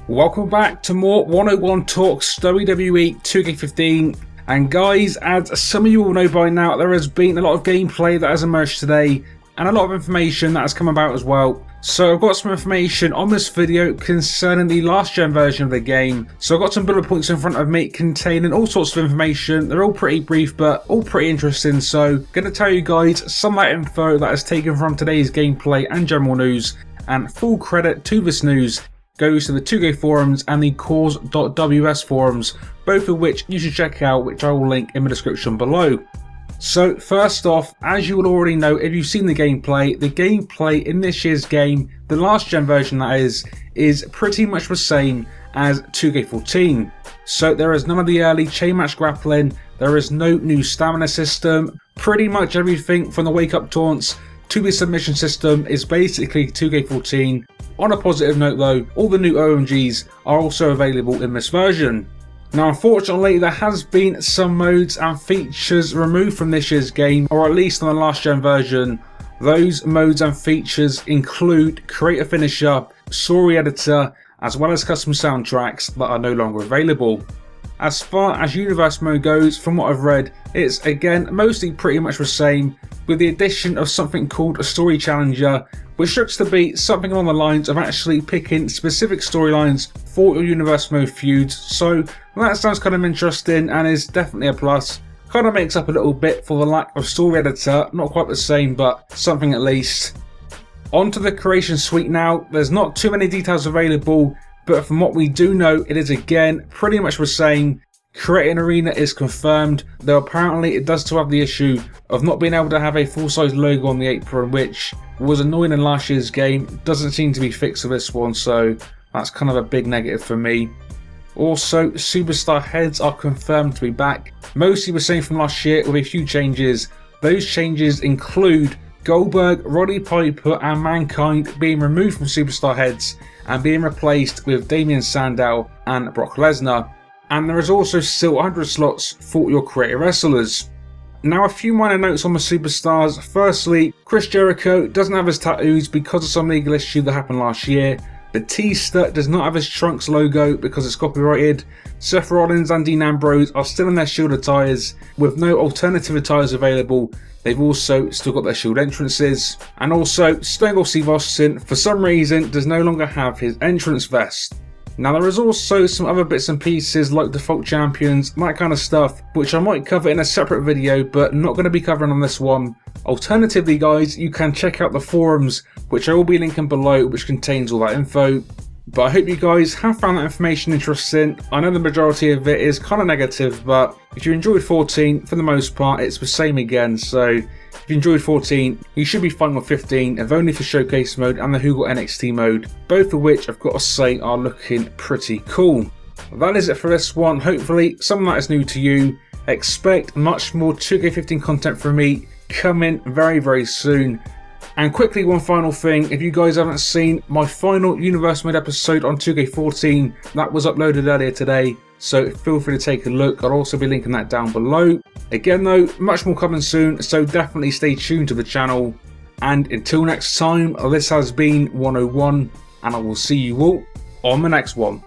Welcome back to more 101 Talks WWE 2K15. And guys, as some of you will know by now, there has been a lot of gameplay that has emerged today and a lot of information that has come about as well. So I've got some information on this video concerning the last gen version of the game. So I've got some bullet points in front of me containing all sorts of information. They're all pretty brief but all pretty interesting. So I'm going to tell you guys some of that info that is taken from today's gameplay and general news. And full credit to this news goes to the 2K forums and the cause.ws forums, both of which you should check out, which I will link in the description below. So first off, as you will already know if you've seen the gameplay in this year's game, the last gen version that is pretty much the same as 2K14. So there is none of the early chain match grappling, there is no new stamina system, pretty much everything from the wake up taunts to the submission system is basically 2K14. On a positive note though, all the new OMGs are also available in this version. Now unfortunately there has been some modes and features removed from this year's game, or at least on the last gen version. Those modes and features include Create a Finisher, Story Editor, as well as custom soundtracks that are no longer available. As far as Universe mode goes, from what I've read, it's again mostly pretty much the same, with the addition of something called a Story Challenger, which looks to be something along the lines of actually picking specific storylines for your Universe mode feuds. So that sounds kind of interesting and is definitely a plus. Kind of makes up a little bit for the lack of Story Editor, not quite the same but something at least. On to the creation suite now. There's not too many details available, but from what we do know, it is again pretty much the same. Create an Arena is confirmed, though apparently it does still have the issue of not being able to have a full-size logo on the apron, which was annoying in last year's game. Doesn't seem to be fixed for this one, so that's kind of a big negative for me. Also, Superstar heads are confirmed to be back, mostly the same from last year with a few changes. Those changes include Goldberg, Roddy Piper and Mankind being removed from Superstar heads and being replaced with Damien Sandow and Brock Lesnar. And there is also still 100 slots for your creative wrestlers. Now a few minor notes on the Superstars. Firstly, Chris Jericho doesn't have his tattoos because of some legal issue that happened last year. Batista does not have his Trunks logo because it's copyrighted. Seth Rollins and Dean Ambrose are still in their Shield attires with no alternative attires available. They've also still got their Shield entrances. And also, Stone Cold Steve Austin, for some reason, does no longer have his entrance vest. Now there is also some other bits and pieces like default champions, that kind of stuff, which I might cover in a separate video but not going to be covering on this one. Alternatively guys, you can check out the forums, which I will be linking below, which contains all that info. But I hope you guys have found that information interesting. I know the majority of it is kind of negative, but if you enjoyed 14, for the most part it's the same again, so if you enjoyed 14, you should be fine with 15, if only for Showcase mode and the Who Got NXT mode, both of which I've got to say are looking pretty cool. That is it for this one. Hopefully some of that is new to you. Expect much more 2K15 content from me coming very soon. And quickly, one final thing, if you guys haven't seen my final Universe mode episode on 2K14, that was uploaded earlier today, so feel free to take a look. I'll also be linking that down below. Again though, much more coming soon, so definitely stay tuned to the channel. And until next time, this has been 101, and I will see you all on the next one.